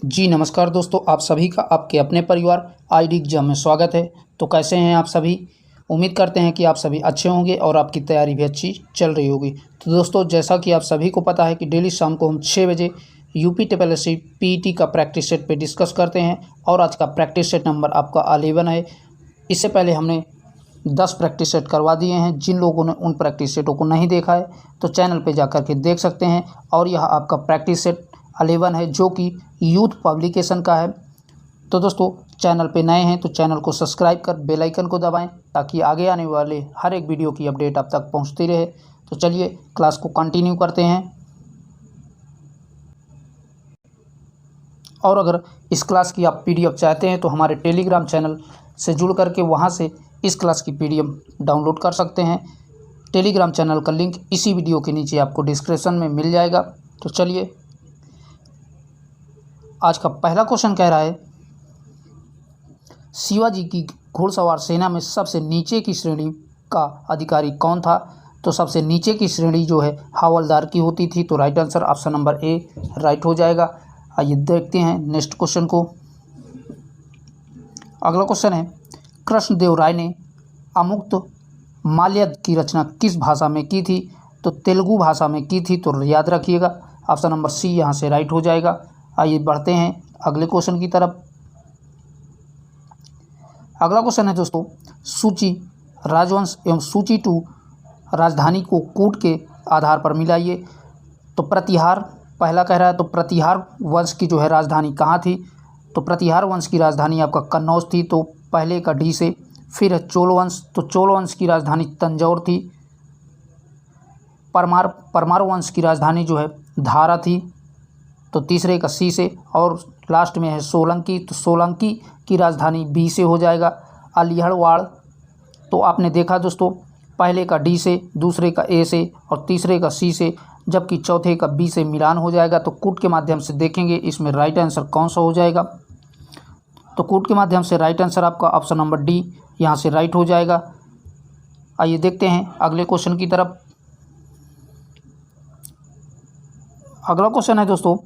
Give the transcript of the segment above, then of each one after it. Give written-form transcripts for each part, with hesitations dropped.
जी नमस्कार दोस्तों, आप सभी का आपके अपने परिवार आईडी एग्जाम में स्वागत है। तो कैसे हैं आप सभी? उम्मीद करते हैं कि आप सभी अच्छे होंगे और आपकी तैयारी भी अच्छी चल रही होगी। तो दोस्तों, जैसा कि आप सभी को पता है कि डेली शाम को हम 6 बजे UP triple S C PET का प्रैक्टिस सेट पे डिस्कस करते हैं और आज का प्रैक्टिस सेट नंबर आपका 11 है। इससे पहले हमने 10 प्रैक्टिस सेट करवा दिए हैं। जिन लोगों ने उन प्रैक्टिस सेटों को नहीं देखा है तो चैनल पे जा कर के देख सकते हैं। और यह आपका प्रैक्टिस सेट 11 है जो कि यूथ पब्लिकेशन का है। तो दोस्तों, चैनल पे नए हैं तो चैनल को सब्सक्राइब कर बेल आइकन को दबाएं ताकि आगे आने वाले हर एक वीडियो की अपडेट आप तक पहुंचती रहे। तो चलिए क्लास को कंटिन्यू करते हैं। और अगर इस क्लास की आप पीडीएफ चाहते हैं तो हमारे टेलीग्राम चैनल से जुड़ करके वहां से इस क्लास की पीडीएफ डाउनलोड कर सकते हैं। टेलीग्राम चैनल का लिंक इसी वीडियो के नीचे आपको डिस्क्रिप्शन में मिल जाएगा। तो चलिए, आज का पहला क्वेश्चन कह रहा है, शिवाजी की घुड़सवार सेना में सबसे नीचे की श्रेणी का अधिकारी कौन था? तो सबसे नीचे की श्रेणी जो है हवलदार की होती थी। तो right answer option number A right हो जाएगा। आइए देखते हैं नेक्स्ट क्वेश्चन को। अगला क्वेश्चन है, कृष्णदेव राय ने अमुक्त माल्यद की रचना किस भाषा में की थी? तो तेलुगु भाषा में की थी। तो याद रखिएगा, ऑप्शन नंबर सी यहाँ से राइट हो जाएगा। आइए बढ़ते हैं अगले क्वेश्चन की तरफ। अगला क्वेश्चन है दोस्तों, सूची राजवंश एवं सूची 2 राजधानी को कूट के आधार पर मिलाइए। तो प्रतिहार पहला कह रहा है, तो प्रतिहार वंश की जो है राजधानी कहाँ थी? तो प्रतिहार वंश की राजधानी आपका कन्नौज थी। तो पहले का डी से। फिर है चोल वंश, तो चोल वंश की राजधानी तंजौर थी। परमार वंश की राजधानी जो है धारा थी। तो तीसरे का सी से। और लास्ट में है सोलंकी, तो सोलंकी की राजधानी बी से हो जाएगा अलिहड़वाड़। तो आपने देखा दोस्तों, पहले का डी से, दूसरे का ए से और तीसरे का सी से, जबकि चौथे का बी से मिलान हो जाएगा। तो कूट के माध्यम से देखेंगे इसमें राइट आंसर कौन सा हो जाएगा। तो कूट के माध्यम से राइट आंसर आपका ऑप्शन नंबर डी यहाँ से राइट हो जाएगा। आइए देखते हैं अगले क्वेश्चन की तरफ। अगला क्वेश्चन है दोस्तों,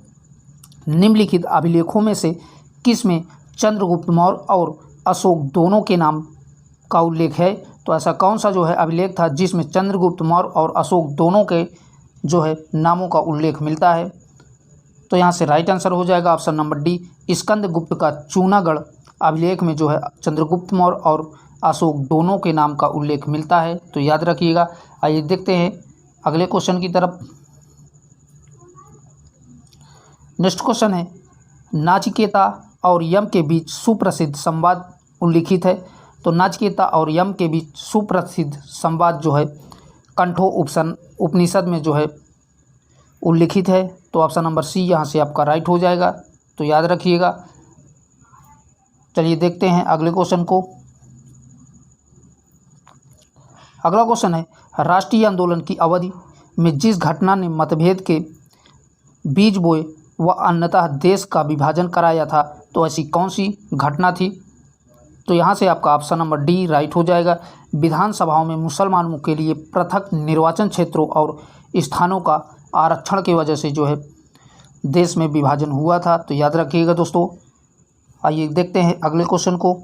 निम्नलिखित अभिलेखों में से किस में चंद्रगुप्त मौर्य और अशोक दोनों के नाम का उल्लेख है? तो ऐसा कौन सा जो है अभिलेख था जिसमें चंद्रगुप्त मौर्य और अशोक दोनों के जो है नामों का उल्लेख मिलता है? तो यहाँ से राइट आंसर हो जाएगा ऑप्शन नंबर डी, स्कंदगुप्त का चूनागढ़ अभिलेख में जो है चंद्रगुप्त मौर्य और अशोक दोनों के नाम का उल्लेख मिलता है। तो याद रखिएगा। आइए देखते हैं अगले क्वेश्चन की तरफ। नेक्स्ट क्वेश्चन है, नाचिकेता और यम के बीच सुप्रसिद्ध संवाद उल्लिखित है। तो नाचिकेता और यम के बीच सुप्रसिद्ध संवाद जो है कंठो उपनिषद में जो है उल्लिखित है। तो ऑप्शन नंबर सी यहाँ से आपका राइट हो जाएगा। तो याद रखिएगा। चलिए देखते हैं अगले क्वेश्चन को। अगला क्वेश्चन है, राष्ट्रीय आंदोलन की अवधि में जिस घटना ने मतभेद के बीज बोए व अन्यतः देश का विभाजन कराया था, तो ऐसी कौन सी घटना थी? तो यहाँ से आपका ऑप्शन नंबर डी राइट हो जाएगा। विधानसभाओं में मुसलमानों के लिए पृथक निर्वाचन क्षेत्रों और स्थानों का आरक्षण की वजह से जो है देश में विभाजन हुआ था। तो याद रखिएगा दोस्तों। आइए देखते हैं अगले क्वेश्चन को।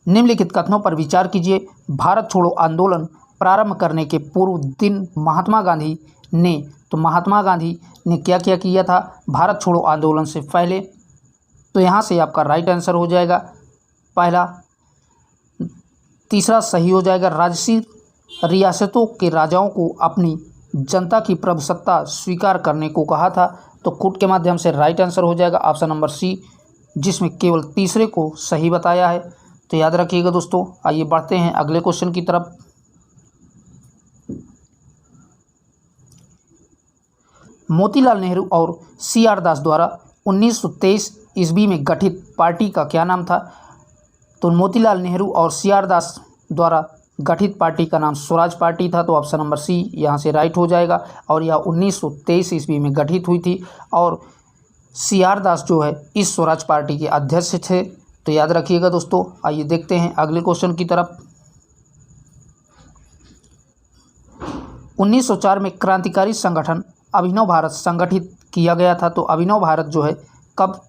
निम्नलिखित कथनों पर विचार कीजिए। भारत छोड़ो आंदोलन प्रारंभ करने के पूर्व दिन महात्मा गांधी ने, तो महात्मा गांधी ने क्या क्या किया था भारत छोड़ो आंदोलन से पहले? तो यहाँ से आपका राइट आंसर हो जाएगा पहला। तीसरा सही हो जाएगा, राजसी रियासतों के राजाओं को अपनी जनता की प्रभुसत्ता स्वीकार करने को कहा था। तो कूट के माध्यम से राइट आंसर हो जाएगा ऑप्शन नंबर सी, जिसमें केवल तीसरे को सही बताया है। तो याद रखिएगा दोस्तों। आइए बढ़ते हैं अगले क्वेश्चन की तरफ। मोतीलाल नेहरू और सी.आर. दास द्वारा 1923 ईस्वी में गठित पार्टी का क्या नाम था? तो मोतीलाल नेहरू और सी.आर. दास द्वारा गठित पार्टी का नाम स्वराज पार्टी था। तो ऑप्शन नंबर सी यहाँ से राइट हो जाएगा। और यह 1923 ईस्वी में गठित हुई थी और सी.आर. दास जो है इस स्वराज पार्टी के अध्यक्ष थे। तो याद रखिएगा दोस्तों। आइए देखते हैं अगले क्वेश्चन की तरफ। 1904 में क्रांतिकारी संगठन अभिनव भारत संगठित किया गया था। तो अभिनव भारत जो है कब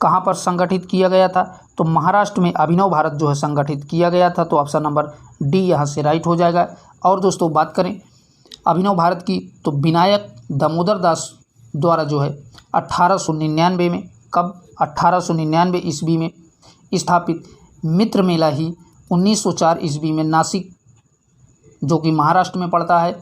कहाँ पर संगठित किया गया था? तो महाराष्ट्र में अभिनव भारत जो है संगठित किया गया था। तो ऑप्शन नंबर डी यहाँ से राइट हो जाएगा। और दोस्तों बात करें अभिनव भारत की, तो विनायक दामोदर दास द्वारा जो है 1899 में, कब? 1899 ईस्वी में स्थापित मित्र मेला ही 1904 ईस्वी में नासिक, जो कि महाराष्ट्र में पड़ता है,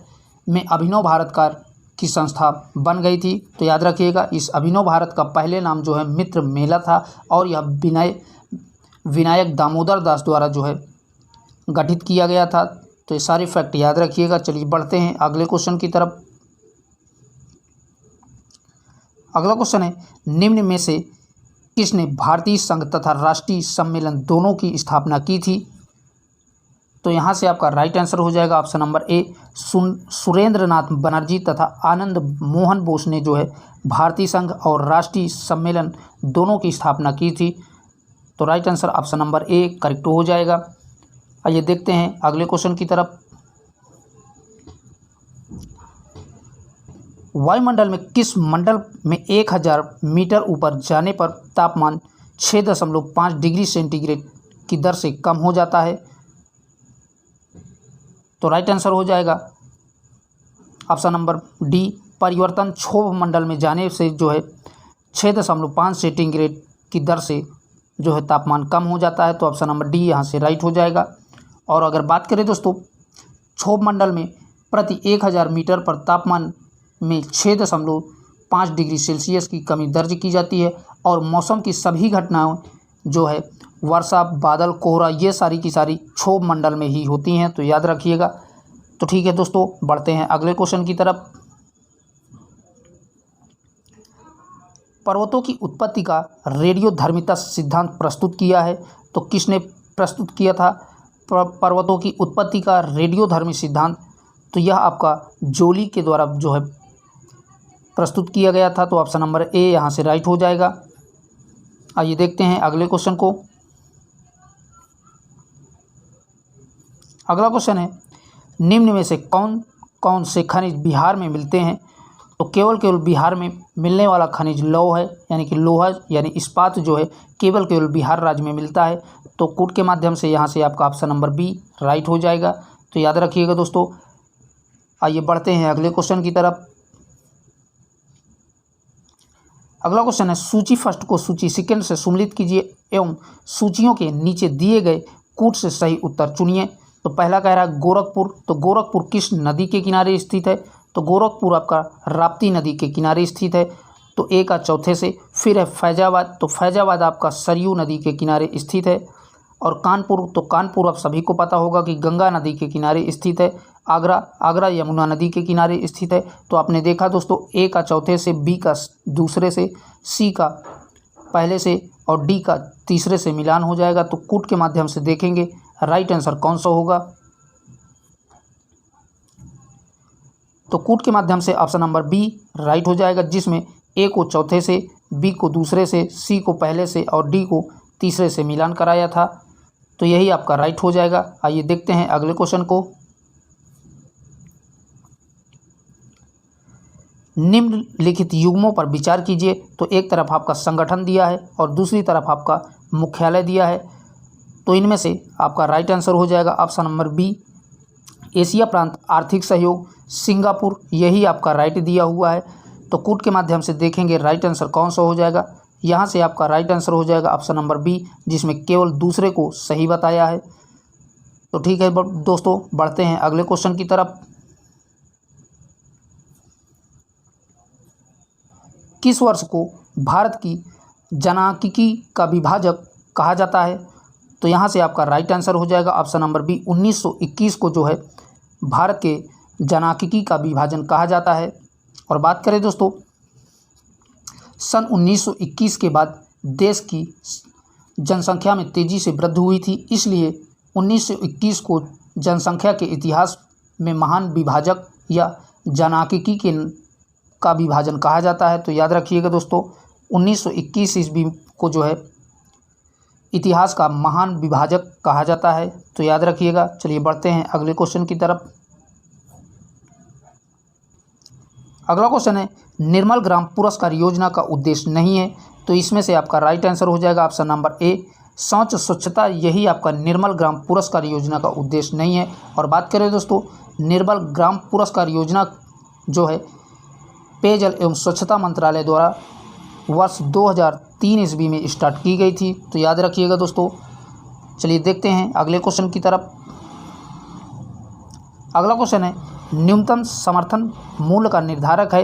में अभिनव भारतकार की संस्था बन गई थी। तो याद रखिएगा इस अभिनव भारत का पहले नाम जो है मित्र मेला था और यह विनायक दामोदर दास द्वारा जो है गठित किया गया था। तो ये सारे फैक्ट याद रखिएगा। चलिए बढ़ते हैं अगले क्वेश्चन की तरफ। अगला क्वेश्चन है, निम्न में से किसने भारतीय संघ तथा राष्ट्रीय सम्मेलन दोनों की स्थापना की थी? तो यहाँ से आपका राइट आंसर हो जाएगा ऑप्शन नंबर ए, सुरेंद्र नाथ बनर्जी तथा आनंद मोहन बोस ने जो है भारतीय संघ और राष्ट्रीय सम्मेलन दोनों की स्थापना की थी। तो right answer option number A correct हो जाएगा। आइए देखते हैं अगले क्वेश्चन की तरफ। वायुमंडल में किस मंडल में 1000 मीटर ऊपर जाने पर तापमान 6.5 डिग्री सेंटीग्रेड की दर से कम हो जाता है? तो राइट आंसर हो जाएगा ऑप्शन नंबर डी, परिवर्तन क्षोभ मंडल में जाने से जो है 6.5 सेंटीग्रेड की दर से जो है तापमान कम हो जाता है। तो ऑप्शन नंबर डी यहाँ से राइट हो जाएगा। और अगर बात करें दोस्तों क्षोभ मंडल में प्रति 1000 मीटर पर तापमान में 6.5 डिग्री सेल्सियस की कमी दर्ज की जाती है और मौसम की सभी घटनाएं जो है वर्षा, बादल, कोहरा, ये सारी की सारी क्षोभ मंडल में ही होती हैं। तो याद रखिएगा। तो ठीक है दोस्तों, बढ़ते हैं अगले क्वेश्चन की तरफ। पर्वतों की उत्पत्ति का रेडियोधर्मिता सिद्धांत प्रस्तुत किया है। तो किसने प्रस्तुत किया था पर्वतों की उत्पत्ति का रेडियोधर्मी सिद्धांत? तो यह आपका जोली के द्वारा जो है प्रस्तुत किया गया था। तो ऑप्शन नंबर ए यहाँ से राइट हो जाएगा। आइए देखते हैं अगले क्वेश्चन को। अगला क्वेश्चन है, निम्न में से कौन कौन से खनिज बिहार में मिलते हैं? तो केवल बिहार में मिलने वाला खनिज लौह है, यानी कि लोहा यानी इस्पात जो है केवल बिहार राज्य में मिलता है। तो कूट के माध्यम से यहाँ से आपका ऑप्शन नंबर बी राइट हो जाएगा। तो याद रखिएगा दोस्तों। आइए बढ़ते हैं अगले क्वेश्चन की तरफ। अगला क्वेश्चन है, सूची फर्स्ट को सूची सेकंड से सम्मिलित कीजिए एवं सूचियों के नीचे दिए गए कूट से सही उत्तर चुनिए। तो पहला कह रहा है गोरखपुर। तो गोरखपुर किस नदी के किनारे स्थित है? तो गोरखपुर आपका राप्ती नदी के किनारे स्थित है। तो ए का चौथे से। फिर है फैजाबाद। तो फैजाबाद आपका सरयू नदी के किनारे स्थित है। और कानपुर, तो कानपुर आप सभी को पता होगा कि गंगा नदी के किनारे स्थित है। आगरा यमुना नदी के किनारे स्थित है। तो आपने देखा दोस्तों, ए का चौथे से, बी का दूसरे से, सी का पहले से और डी का तीसरे से मिलान हो जाएगा। तो कूट के माध्यम से देखेंगे राइट आंसर कौन सा होगा। तो कूट के माध्यम से ऑप्शन नंबर बी राइट हो जाएगा, जिसमें ए को चौथे से, बी को दूसरे से, सी को पहले से और डी को तीसरे से मिलान कराया था। तो यही आपका राइट हो जाएगा। आइए देखते हैं अगले क्वेश्चन को। निम्नलिखित युग्मों पर विचार कीजिए। तो एक तरफ आपका संगठन दिया है और दूसरी तरफ आपका मुख्यालय दिया है। तो इनमें से आपका राइट आंसर हो जाएगा ऑप्शन नंबर बी, एशिया प्रांत आर्थिक सहयोग सिंगापुर, यही आपका राइट दिया हुआ है। तो कूट के माध्यम से देखेंगे राइट आंसर कौन सा हो जाएगा। यहाँ से आपका राइट आंसर हो जाएगा ऑप्शन नंबर बी, जिसमें केवल दूसरे को सही बताया है। तो ठीक है दोस्तों, बढ़ते हैं अगले क्वेश्चन की तरफ। किस वर्ष को भारत की जनांकिकी का विभाजक कहा जाता है? तो यहाँ से आपका राइट आंसर हो जाएगा ऑप्शन नंबर बी, 1921 को जो है भारत के जनांकिकी का विभाजन कहा जाता है। और बात करें दोस्तों, सन 1921 के बाद देश की जनसंख्या में तेज़ी से वृद्धि हुई थी, इसलिए 1921 को जनसंख्या के इतिहास में महान विभाजक या जनांकिकी का विभाजन कहा जाता है। तो याद रखिएगा दोस्तों, 1921 ईस्वी को जो है इतिहास का महान विभाजक कहा जाता है। तो याद रखिएगा। चलिए बढ़ते हैं अगले क्वेश्चन की तरफ। अगला क्वेश्चन है निर्मल ग्राम पुरस्कार योजना का उद्देश्य नहीं है, तो इसमें से आपका राइट आंसर हो जाएगा ऑप्शन नंबर ए शौच स्वच्छता, यही आपका निर्मल ग्राम पुरस्कार योजना का उद्देश्य नहीं है। और बात करें दोस्तों निर्मल ग्राम पुरस्कार योजना जो है पेयजल एवं स्वच्छता मंत्रालय द्वारा वर्ष 2003 ईस्वी में स्टार्ट की गई थी, तो याद रखिएगा दोस्तों। चलिए देखते हैं अगले क्वेश्चन की तरफ। अगला क्वेश्चन है न्यूनतम समर्थन मूल्य का निर्धारक है,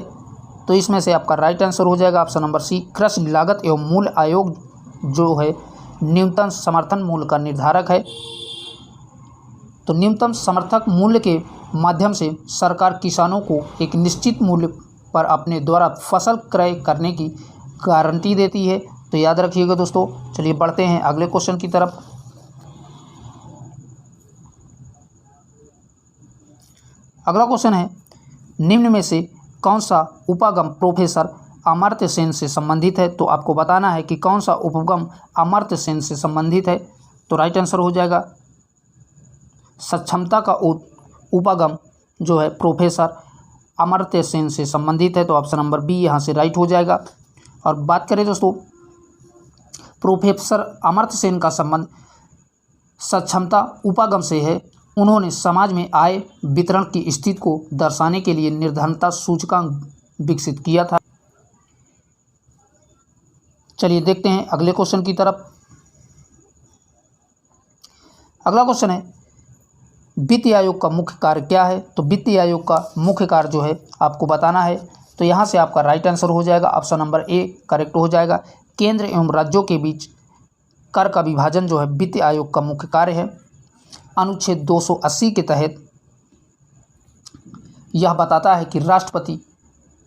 तो इसमें से आपका राइट आंसर हो जाएगा ऑप्शन नंबर सी कृषि लागत एवं मूल्य आयोग जो है न्यूनतम समर्थन मूल्य का निर्धारक है। तो न्यूनतम समर्थक मूल्य के माध्यम से सरकार किसानों को एक निश्चित मूल्य पर अपने द्वारा फसल क्रय करने की गारंटी देती है, तो याद रखिएगा दोस्तों। चलिए बढ़ते हैं अगले क्वेश्चन की तरफ। अगला क्वेश्चन है निम्न में से कौन सा उपगम प्रोफेसर अमर्त्य सेन से संबंधित है, तो आपको बताना है कि कौन सा उपगम अमर्त्य सेन से संबंधित है। तो राइट आंसर हो जाएगा सक्षमता का उपगम जो है प्रोफेसर अमर्त्य सेन से संबंधित है, तो ऑप्शन नंबर बी यहाँ से राइट हो जाएगा। और बात करें दोस्तों प्रोफेसर अमर्त्य सेन का संबंध सक्षमता उपगम से है। उन्होंने समाज में आय वितरण की स्थिति को दर्शाने के लिए निर्धनता सूचकांक विकसित किया था। चलिए देखते हैं अगले क्वेश्चन की तरफ। अगला क्वेश्चन है वित्त आयोग का मुख्य कार्य क्या है, तो वित्त आयोग का मुख्य कार्य जो है आपको बताना है, तो यहाँ से आपका राइट आंसर हो जाएगा ऑप्शन नंबर ए करेक्ट हो जाएगा। केंद्र एवं राज्यों के बीच कर का विभाजन जो है वित्त आयोग का मुख्य कार्य है। अनुच्छेद 280 के तहत यह बताता है कि राष्ट्रपति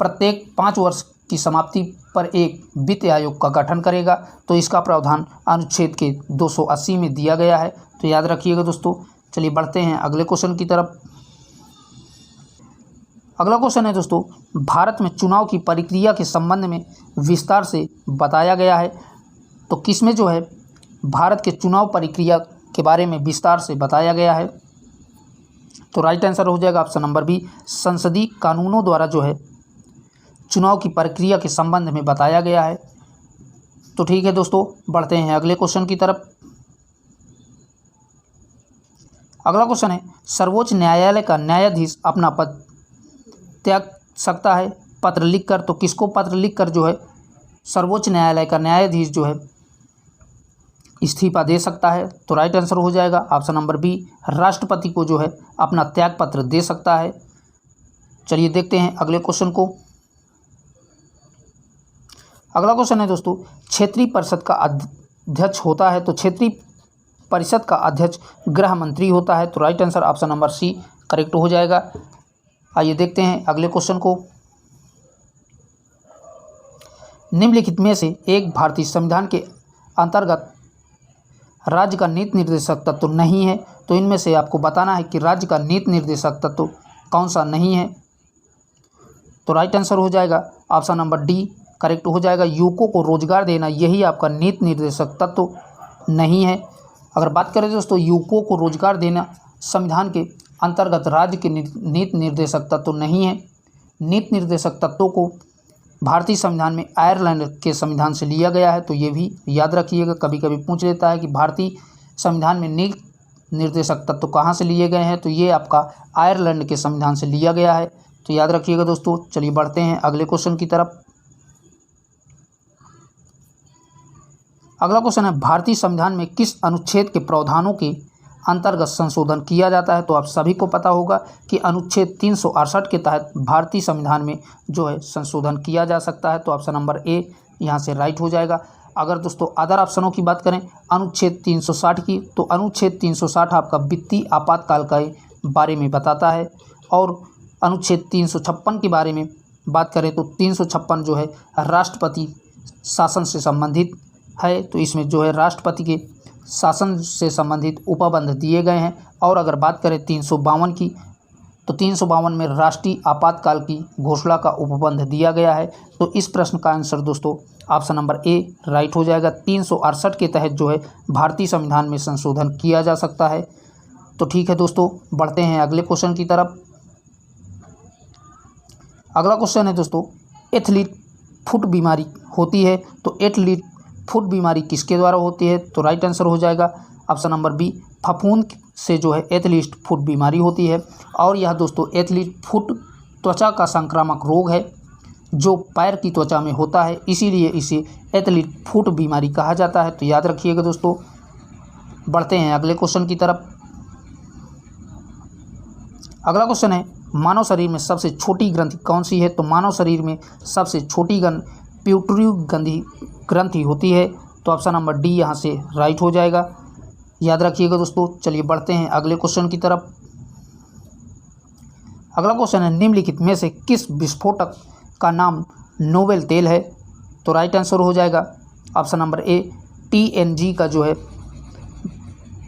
प्रत्येक 5 वर्ष की समाप्ति पर एक वित्त आयोग का गठन करेगा, तो इसका प्रावधान अनुच्छेद के 280 में दिया गया है, तो याद रखिएगा दोस्तों। चलिए बढ़ते हैं अगले क्वेश्चन की तरफ। अगला क्वेश्चन है दोस्तों भारत में चुनाव की प्रक्रिया के संबंध में विस्तार से बताया गया है, तो किसमें जो है भारत के चुनाव प्रक्रिया के बारे में विस्तार से बताया गया है, तो राइट आंसर हो जाएगा ऑप्शन नंबर बी संसदीय कानूनों द्वारा जो है चुनाव की प्रक्रिया के संबंध में बताया गया है। तो ठीक है दोस्तों बढ़ते हैं अगले क्वेश्चन की तरफ। अगला क्वेश्चन है सर्वोच्च न्यायालय का न्यायाधीश अपना पद त्याग सकता है पत्र लिखकर, तो किसको पत्र लिखकर जो है सर्वोच्च न्यायालय का न्यायाधीश जो है इस्तीफा दे सकता है, तो राइट आंसर हो जाएगा ऑप्शन नंबर बी राष्ट्रपति को जो है अपना त्याग पत्र दे सकता है। चलिए देखते हैं अगले क्वेश्चन को। अगला क्वेश्चन है दोस्तों क्षेत्रीय परिषद का अध्यक्ष होता है, तो क्षेत्रीय परिषद का अध्यक्ष गृह मंत्री होता है, तो right answer option number C correct हो जाएगा। आइए देखते हैं अगले क्वेश्चन को। निम्नलिखित में से एक भारतीय संविधान के अंतर्गत राज्य का नीति निर्देशक तत्व नहीं है, तो इनमें से आपको बताना है कि राज्य का नीति निर्देशक तत्व कौन सा नहीं है, तो राइट आंसर हो जाएगा ऑप्शन नंबर डी करेक्ट हो जाएगा। युवकों को रोजगार देना यही आपका नीति निर्देशक तत्व नहीं है। अगर बात करें दोस्तों युवकों को रोजगार देना संविधान के अंतर्गत राज्य के नीति निर्देशक तत्व नहीं है। नीति निर्देशक तत्वों को भारतीय संविधान में आयरलैंड के संविधान से लिया गया है, तो ये भी याद रखिएगा। कभी कभी पूछ लेता है कि भारतीय संविधान में नीति निर्देशक तत्व कहाँ से लिए गए हैं, तो ये आपका आयरलैंड के संविधान से लिया गया है, तो याद रखिएगा दोस्तों। चलिए बढ़ते हैं अगले क्वेश्चन की तरफ। अगला क्वेश्चन है भारतीय संविधान में किस अनुच्छेद के प्रावधानों के अंतर्गत संशोधन किया जाता है, तो आप सभी को पता होगा कि अनुच्छेद 368 के तहत भारतीय संविधान में जो है संशोधन किया जा सकता है, तो ऑप्शन नंबर ए यहाँ से राइट हो जाएगा। अगर दोस्तों अदर ऑप्शनों की बात करें अनुच्छेद 360 की, तो अनुच्छेद 360 आपका वित्तीय आपातकाल के बारे में बताता है, और अनुच्छेद 356 के बारे में बात करें तो 356 जो है राष्ट्रपति शासन से संबंधित है, तो इसमें जो है राष्ट्रपति के शासन से संबंधित उपबंध दिए गए हैं। और अगर बात करें 352 की, तो 352 में राष्ट्रीय आपातकाल की घोषणा का उपबंध दिया गया है, तो इस प्रश्न का आंसर दोस्तों ऑप्शन नंबर ए राइट हो जाएगा। 368 के तहत जो है भारतीय संविधान में संशोधन किया जा सकता है। तो ठीक है दोस्तों बढ़ते हैं अगले क्वेश्चन की तरफ। अगला क्वेश्चन है दोस्तों, एथलीट फुट बीमारी होती है, तो एथलीट फुट बीमारी किसके द्वारा होती है? तो राइट आंसर हो जाएगा ऑप्शन नंबर बी, फफूंद से जो है एथलीट फुट बीमारी होती है। और यह दोस्तों एथलीट फुट त्वचा का संक्रामक रोग है जो पैर की त्वचा में होता है, इसीलिए इसे एथलीट फुट बीमारी कहा जाता है। तो याद रखिएगा दोस्तों। बढ़ते हैं अगले क्वेश्चन की तरफ। अगला क्वेश्चन है, मानव शरीर में सबसे छोटी ग्रंथि कौन सी है? तो मानव शरीर में सबसे छोटी प्यूटरी ग्रंथि होती है। तो ऑप्शन नंबर डी यहाँ से राइट हो जाएगा, याद रखिएगा दोस्तों। चलिए बढ़ते हैं अगले क्वेश्चन की तरफ। अगला क्वेश्चन है, निम्नलिखित में से किस विस्फोटक का नाम नोबेल तेल है? तो राइट आंसर हो जाएगा ऑप्शन नंबर ए, TNG का जो है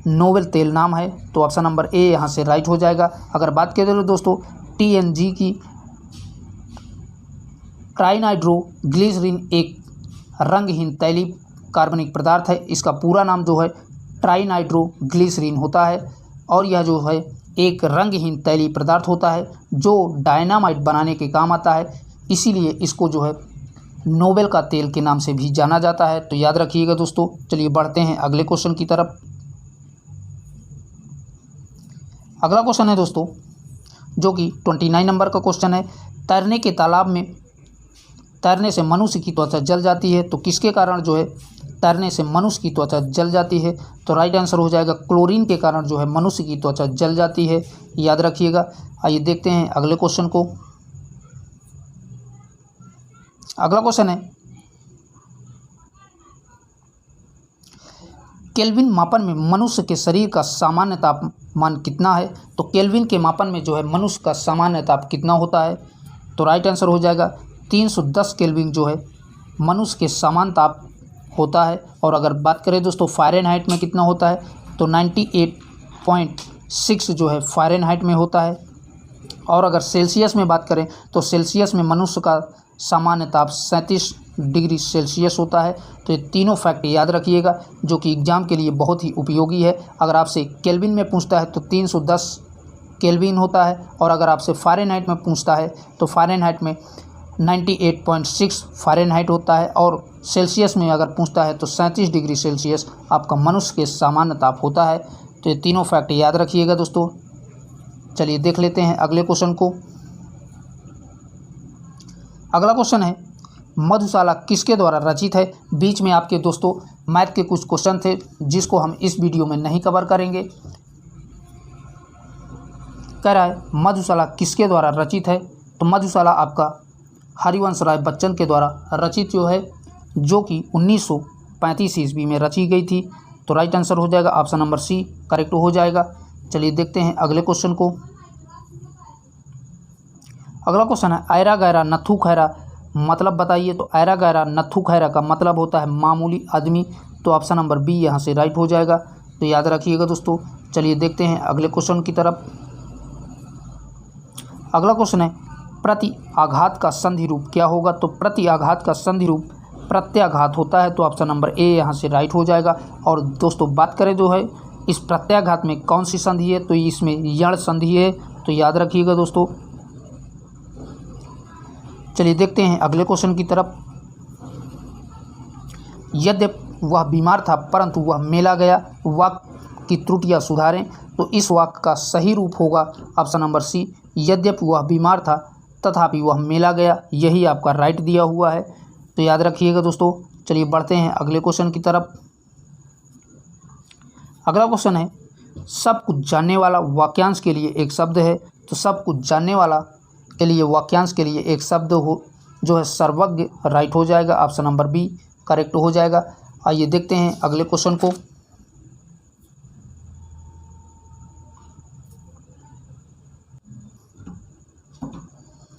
नोबेल तेल नाम है। तो ऑप्शन नंबर ए यहाँ से राइट हो जाएगा। अगर बात करें तो दोस्तों TNG की ट्राइनाइट्रोग्लिसरीन एक रंगहीन तैलीय कार्बनिक पदार्थ है। इसका पूरा नाम जो है ट्राइनाइट्रोग्लिसरीन होता है और यह जो है एक रंगहीन तैलीय पदार्थ होता है जो डायनामाइट बनाने के काम आता है, इसीलिए इसको जो है नोबेल का तेल के नाम से भी जाना जाता है। तो याद रखिएगा दोस्तों। चलिए बढ़ते हैं अगले क्वेश्चन की तरफ। अगला क्वेश्चन है दोस्तों जो कि 29 नंबर का क्वेश्चन है, तैरने के तालाब में तैरने से मनुष्य की त्वचा जल जाती है, तो किसके कारण जो है तैरने से मनुष्य की त्वचा जल जाती है? तो राइट आंसर हो जाएगा, क्लोरीन के कारण जो है मनुष्य की त्वचा जल जाती है, याद रखिएगा। आइए देखते हैं अगले क्वेश्चन को। अगला क्वेश्चन है, केल्विन मापन में मनुष्य के शरीर का सामान्य तापमान कितना है? तो केल्विन के मापन में जो है मनुष्य का सामान्य ताप कितना होता है? तो राइट आंसर हो जाएगा 310 केल्विन जो है मनुष्य के सामान्य ताप होता है। और अगर बात करें दोस्तों फ़ारेनहाइट में कितना होता है, तो 98.6 जो है फ़ारेनहाइट में होता है। और अगर सेल्सियस में बात करें तो सेल्सियस में मनुष्य का सामान्य ताप 37 डिग्री सेल्सियस होता है। तो ये तीनों फैक्ट याद रखिएगा जो कि एग्ज़ाम के लिए बहुत ही उपयोगी है। अगर आपसे केल्विन में पूछता है तो 310 केल्विन होता है, और अगर आपसे फ़ारेनहाइट में पूछता है तो फ़ारेनहाइट में 98.6 फ़ारेनहाइट होता है, और सेल्सियस में अगर पूछता है तो 37 डिग्री सेल्सियस आपका मनुष्य के सामान्य ताप होता है। तो ये तीनों फैक्ट याद रखिएगा दोस्तों। चलिए देख लेते हैं अगले क्वेश्चन को। अगला क्वेश्चन है, मधुशाला किसके द्वारा रचित है? बीच में आपके दोस्तों मैथ के कुछ क्वेश्चन थे जिसको हम इस वीडियो में नहीं कवर करेंगे। कह रहा है मधुशाला किसके द्वारा रचित है? तो मधुशाला आपका हरिवंश राय बच्चन के द्वारा रचित जो है, जो कि 1935 ईस्वी में रची गई थी। तो राइट आंसर हो जाएगा ऑप्शन नंबर सी करेक्ट हो जाएगा। चलिए देखते हैं अगले क्वेश्चन को। अगला क्वेश्चन है, ऐरा गैरा नथु खैरा मतलब बताइए। तो ऐरा गैरा नथु खैरा का मतलब होता है मामूली आदमी। तो ऑप्शन नंबर बी यहाँ से राइट हो जाएगा। तो याद रखिएगा दोस्तों। चलिए देखते हैं अगले क्वेश्चन की तरफ। अगला क्वेश्चन है, प्रति आघात का संधि रूप क्या होगा? तो प्रति आघात का संधि रूप प्रत्याघात होता है। तो ऑप्शन नंबर ए यहाँ से राइट हो जाएगा। और दोस्तों बात करें जो है इस प्रत्याघात में कौन सी संधि है, तो इसमें यण संधि है। तो याद रखिएगा दोस्तों। चलिए देखते हैं अगले क्वेश्चन की तरफ। यद्यपि वह बीमार था परंतु वह मेला गया, वाक्य की त्रुटियां सुधारें। तो इस वाक्य का सही रूप होगा ऑप्शन नंबर सी, यद्यपि वह बीमार था तथापि वह मेला गया। यही आपका राइट दिया हुआ है। तो याद रखिएगा दोस्तों। चलिए बढ़ते हैं अगले क्वेश्चन की तरफ। अगला क्वेश्चन है, सब कुछ जानने वाला वाक्यांश के लिए एक शब्द है। तो सब कुछ जानने वाला के लिए वाक्यांश के लिए एक शब्द हो जो है सर्वज्ञ, राइट हो जाएगा। ऑप्शन नंबर बी करेक्ट हो जाएगा। आइए देखते हैं अगले क्वेश्चन को।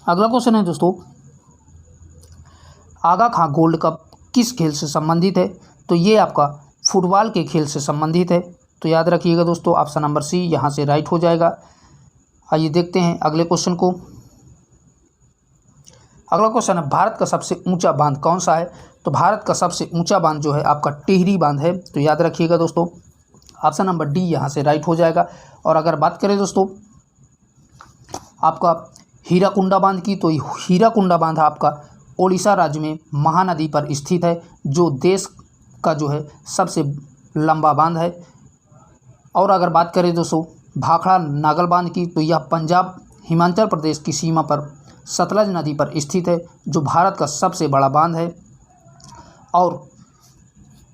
अगला क्वेश्चन है दोस्तों, आगा खां गोल्ड कप किस खेल से संबंधित है? तो ये आपका फुटबॉल के खेल से संबंधित है। तो याद रखिएगा दोस्तों ऑप्शन नंबर सी यहाँ से राइट हो जाएगा। आइए देखते हैं अगले क्वेश्चन को। अगला क्वेश्चन है, भारत का सबसे ऊंचा बांध कौन सा है? तो भारत का सबसे ऊंचा बांध जो है आपका टिहरी बांध है। तो याद रखिएगा दोस्तों ऑप्शन नंबर डी यहाँ से राइट हो जाएगा। और अगर बात करें दोस्तों आपका हीराकुंडा बांध की, तो हीराकुंडा बांध आपका ओडिशा राज्य में महानदी पर स्थित है, जो देश का जो है सबसे लंबा बांध है। और अगर बात करें दोस्तों भाखड़ा नागल बांध की, तो यह पंजाब हिमाचल प्रदेश की सीमा पर सतलज नदी पर स्थित है, जो भारत का सबसे बड़ा बांध है। और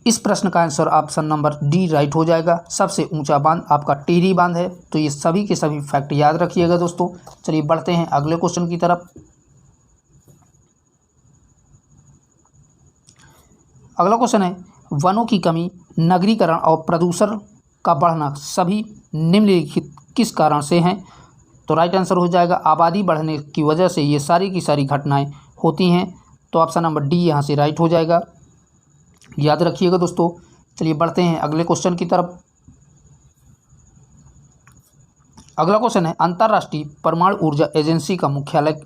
इस प्रश्न का answer option number D right हो जाएगा। सबसे ऊंचा बांध आपका टिहरी बांध है। तो ये सभी के सभी फैक्ट याद रखिएगा दोस्तों। चलिए बढ़ते हैं अगले क्वेश्चन की तरफ। अगला क्वेश्चन है, वनों की कमी, नगरीकरण और प्रदूषण का बढ़ना सभी निम्नलिखित किस कारण से हैं? तो राइट आंसर हो जाएगा आबादी बढ़ने की वजह से ये सारी की सारी घटनाएं होती हैं। तो ऑप्शन नंबर डी यहाँ से राइट हो जाएगा, याद रखिएगा दोस्तों। चलिए बढ़ते हैं अगले क्वेश्चन की तरफ। अगला क्वेश्चन है, अंतर्राष्ट्रीय परमाणु ऊर्जा एजेंसी का मुख्यालय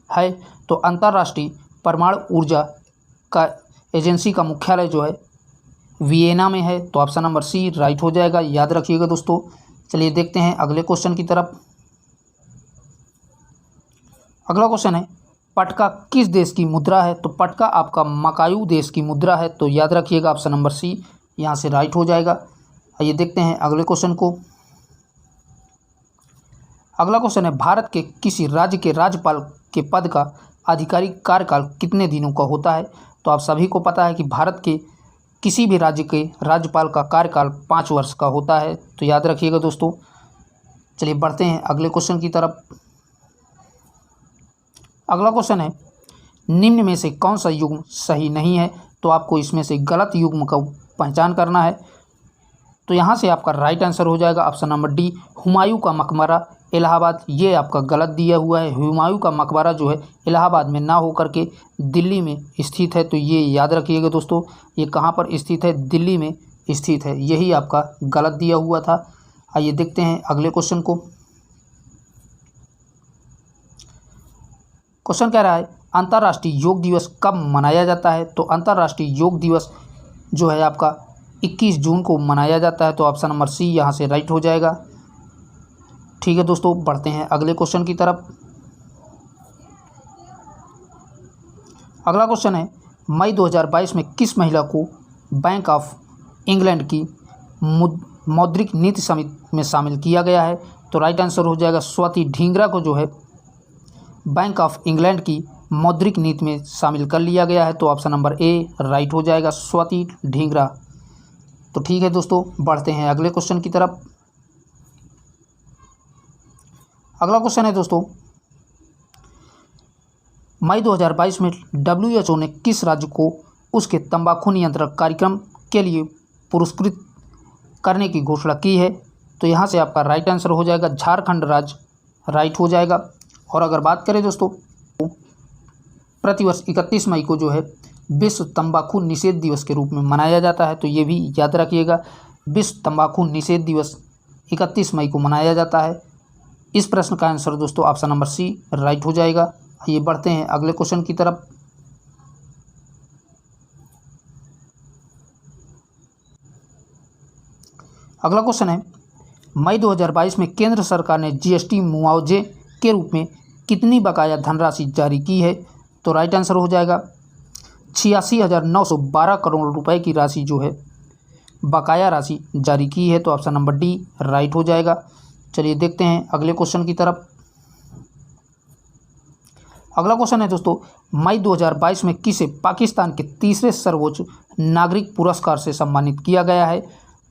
है। तो अंतर्राष्ट्रीय परमाणु ऊर्जा का एजेंसी का मुख्यालय जो है वियना में है। तो ऑप्शन नंबर सी राइट हो जाएगा, याद रखिएगा दोस्तों। चलिए देखते हैं अगले क्वेश्चन की तरफ। अगला क्वेश्चन है, पटका किस देश की मुद्रा है? तो पटका आपका मकायू देश की मुद्रा है। तो याद रखिएगा ऑप्शन नंबर सी यहाँ से राइट हो जाएगा। आइए देखते हैं अगले क्वेश्चन को। अगला क्वेश्चन है, भारत के किसी राज्य के राज्यपाल के पद का आधिकारिक कार्यकाल कितने दिनों का होता है? तो आप सभी को पता है कि भारत के किसी भी राज्य के राज्यपाल का कार्यकाल 5 वर्ष का होता है। तो याद रखिएगा दोस्तों। चलिए बढ़ते हैं अगले क्वेश्चन की तरफ। अगला क्वेश्चन है, निम्न में से कौन सा युग्म सही नहीं है? तो आपको इसमें से गलत युग्म का पहचान करना है। तो यहाँ से आपका राइट आंसर हो जाएगा ऑप्शन नंबर डी, हुमायूं का मकबरा इलाहाबाद। ये आपका गलत दिया हुआ है। हुमायूं का मकबरा जो है इलाहाबाद में ना होकर के दिल्ली में स्थित है। तो ये याद रखिएगा दोस्तों, ये कहाँ पर स्थित है? दिल्ली में स्थित है। यही आपका गलत दिया हुआ था। आइए देखते हैं अगले क्वेश्चन को। क्वेश्चन कह रहा है, अंतर्राष्ट्रीय योग दिवस कब मनाया जाता है? तो अंतर्राष्ट्रीय योग दिवस जो है आपका 21 जून को मनाया जाता है। तो ऑप्शन नंबर सी यहाँ से राइट हो जाएगा। ठीक है दोस्तों, बढ़ते हैं अगले क्वेश्चन की तरफ। अगला क्वेश्चन है, मई 2022 में किस महिला को बैंक ऑफ इंग्लैंड की मौद्रिक नीति समिति में शामिल किया गया है? तो राइट आंसर हो जाएगा स्वाति ढींगरा को जो है बैंक ऑफ इंग्लैंड की मौद्रिक नीति में शामिल कर लिया गया है। तो ऑप्शन नंबर ए राइट हो जाएगा, स्वाति ढींगरा। तो ठीक है दोस्तों, बढ़ते हैं अगले क्वेश्चन की तरफ। अगला क्वेश्चन है दोस्तों, मई 2022 में WHO ने किस राज्य को उसके तंबाकू नियंत्रण कार्यक्रम के लिए पुरस्कृत करने की घोषणा की है? तो यहाँ से आपका राइट आंसर हो जाएगा झारखंड राज्य, राइट हो जाएगा। और अगर बात करें दोस्तों, प्रतिवर्ष 31 मई को जो है विश्व तंबाकू निषेध दिवस के रूप में मनाया जाता है। तो ये भी याद रखिएगा, विश्व तंबाकू निषेध दिवस 31 मई को मनाया जाता है। इस प्रश्न का आंसर दोस्तों ऑप्शन नंबर सी राइट हो जाएगा। आइए बढ़ते हैं अगले क्वेश्चन की तरफ। अगला क्वेश्चन है, मई 2022 में केंद्र सरकार ने GST मुआवजे के रूप में कितनी बकाया धनराशि जारी की है? तो राइट आंसर हो जाएगा 86,912 करोड़ रुपए की राशि जो है बकाया राशि जारी की है। तो ऑप्शन नंबर डी राइट हो जाएगा। चलिए देखते हैं अगले क्वेश्चन की तरफ। अगला क्वेश्चन है दोस्तों, मई 2022 में किसे पाकिस्तान के तीसरे सर्वोच्च नागरिक पुरस्कार से सम्मानित किया गया है?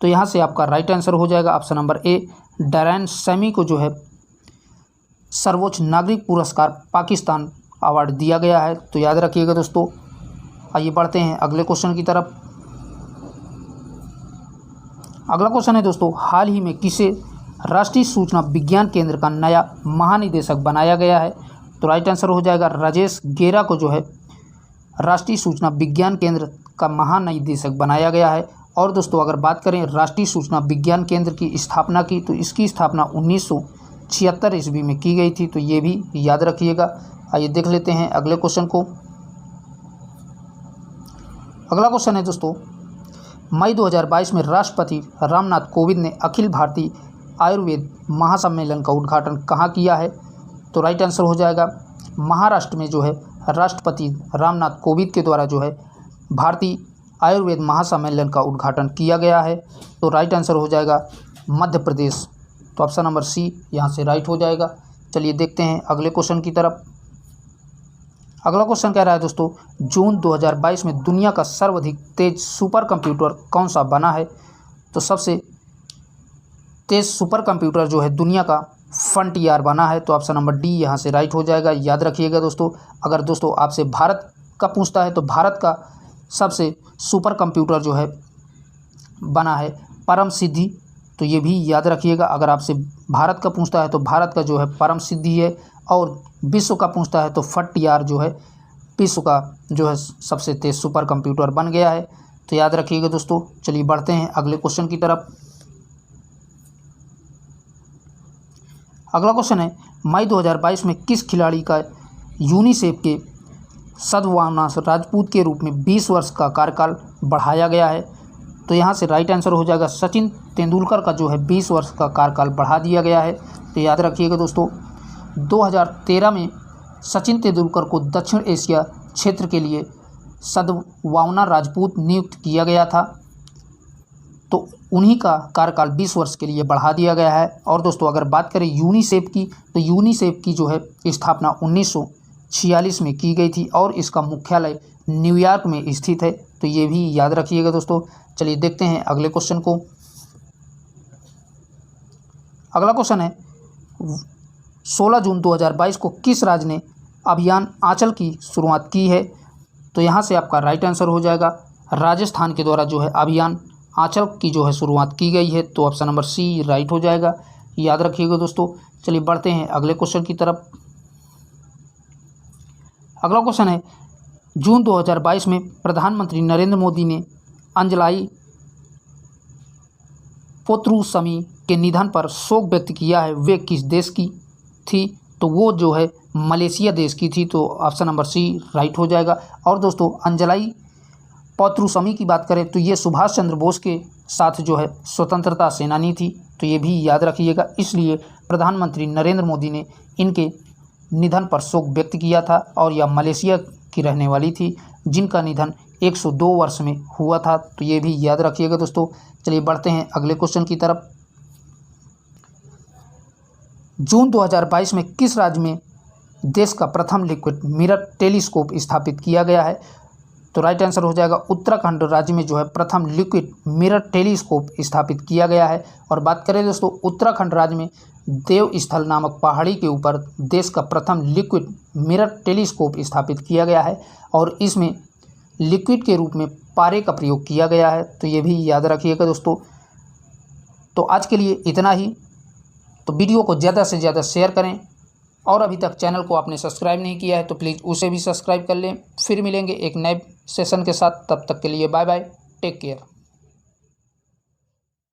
तो यहाँ से आपका राइट आंसर हो जाएगा ऑप्शन नंबर ए, डरैन सैमी को जो है सर्वोच्च नागरिक पुरस्कार पाकिस्तान अवार्ड दिया गया है। तो याद रखिएगा दोस्तों। आइए बढ़ते हैं अगले क्वेश्चन की तरफ। अगला क्वेश्चन है दोस्तों, हाल ही में किसे राष्ट्रीय सूचना विज्ञान केंद्र का नया महानिदेशक बनाया गया है? तो राइट आंसर हो जाएगा राजेश गेरा को जो है राष्ट्रीय सूचना विज्ञान केंद्र का महानिदेशक बनाया गया है। और दोस्तों अगर बात करें राष्ट्रीय सूचना विज्ञान केंद्र की स्थापना की, तो इसकी स्थापना 1976 ईस्वी में की गई थी। तो ये भी याद रखिएगा। आइए देख लेते हैं अगले क्वेश्चन को। अगला क्वेश्चन है दोस्तों, मई 2022 में राष्ट्रपति रामनाथ कोविंद ने अखिल भारतीय आयुर्वेद महासम्मेलन का उद्घाटन कहाँ किया है? तो राइट आंसर हो जाएगा महाराष्ट्र में जो है राष्ट्रपति रामनाथ कोविंद के द्वारा जो है भारतीय आयुर्वेद महासम्मेलन का उद्घाटन किया गया है। तो राइट आंसर हो जाएगा मध्य प्रदेश। तो ऑप्शन नंबर सी यहाँ से राइट हो जाएगा। चलिए देखते हैं अगले क्वेश्चन की तरफ। अगला क्वेश्चन कह रहा है दोस्तों, जून 2022 में दुनिया का सर्वाधिक तेज सुपर कंप्यूटर कौन सा बना है? तो सबसे तेज सुपर कंप्यूटर जो है दुनिया का फ्रंटियर बना है। तो ऑप्शन नंबर डी यहाँ से राइट हो जाएगा। याद रखिएगा दोस्तों, अगर दोस्तों आपसे भारत का पूछता है तो भारत का सबसे सुपर कंप्यूटर जो है बना है परम सिद्धि। तो ये भी याद रखिएगा, अगर आपसे भारत का पूछता है तो भारत का जो है परम सिद्धि है, और विश्व का पूछता है तो फ्रंटियर जो है विश्व का जो है सबसे तेज सुपर कंप्यूटर बन गया है। तो याद रखिएगा दोस्तों। चलिए बढ़ते हैं अगले क्वेश्चन की तरफ। अगला क्वेश्चन है, मई 2022 में किस खिलाड़ी का यूनिसेफ के सद्भावना राजपूत के रूप में 20 वर्ष का कार्यकाल बढ़ाया गया है? तो यहाँ से राइट आंसर हो जाएगा सचिन तेंदुलकर का जो है 20 वर्ष का कार्यकाल बढ़ा दिया गया है। तो याद रखिएगा दोस्तों, 2013 में सचिन तेंदुलकर को दक्षिण एशिया क्षेत्र के लिए सद्भावना राजपूत नियुक्त किया गया था। तो उन्हीं का कार्यकाल 20 वर्ष के लिए बढ़ा दिया गया है। और दोस्तों अगर बात करें यूनिसेफ की, तो यूनिसेफ की जो है स्थापना 1946 में की गई थी और इसका मुख्यालय न्यूयॉर्क में स्थित है। तो ये भी याद रखिएगा दोस्तों। चलिए देखते हैं अगले क्वेश्चन को। अगला क्वेश्चन है, 16 जून 2022 को किस राज्य ने अभियान आंचल की शुरुआत की है? तो यहाँ से आपका राइट आंसर हो जाएगा राजस्थान के द्वारा जो है अभियान आंचल की जो है शुरुआत की गई है। तो ऑप्शन नंबर सी राइट हो जाएगा। याद रखिएगा दोस्तों। चलिए बढ़ते हैं अगले क्वेश्चन की तरफ। अगला क्वेश्चन है, जून 2022 में प्रधानमंत्री नरेंद्र मोदी ने अंजलाई पोत्रुसमी के निधन पर शोक व्यक्त किया है, वे किस देश की थी? तो वो जो है मलेशिया देश की थी। तो ऑप्शन नंबर सी राइट हो जाएगा। और दोस्तों अंजलाई पोत्रुसमी की बात करें तो ये सुभाष चंद्र बोस के साथ जो है स्वतंत्रता सेनानी थी। तो ये भी याद रखिएगा, इसलिए प्रधानमंत्री नरेंद्र मोदी ने इनके निधन पर शोक व्यक्त किया था। और यह मलेशिया की रहने वाली थी जिनका निधन 102 वर्ष में हुआ था। तो ये भी याद रखिएगा दोस्तों। चलिए बढ़ते हैं अगले क्वेश्चन की तरफ। जून 2022 में किस राज्य में देश का प्रथम लिक्विड मिरर टेलीस्कोप स्थापित किया गया है? तो राइट आंसर हो जाएगा उत्तराखंड राज्य में जो है प्रथम लिक्विड मिरर टेलीस्कोप स्थापित किया गया है। और बात करें दोस्तों उत्तराखंड राज्य में देवस्थल नामक पहाड़ी के ऊपर देश का प्रथम लिक्विड मिरर टेलीस्कोप स्थापित किया गया है और इसमें लिक्विड के रूप में पारे का प्रयोग किया गया है। तो ये भी याद रखिएगा दोस्तों। तो आज के लिए इतना ही। तो वीडियो को ज़्यादा से ज़्यादा शेयर करें, और अभी तक चैनल को आपने सब्सक्राइब नहीं किया है तो प्लीज़ उसे भी सब्सक्राइब कर लें। फिर मिलेंगे एक नए सेशन के साथ, तब तक के लिए बाय बाय, टेक केयर।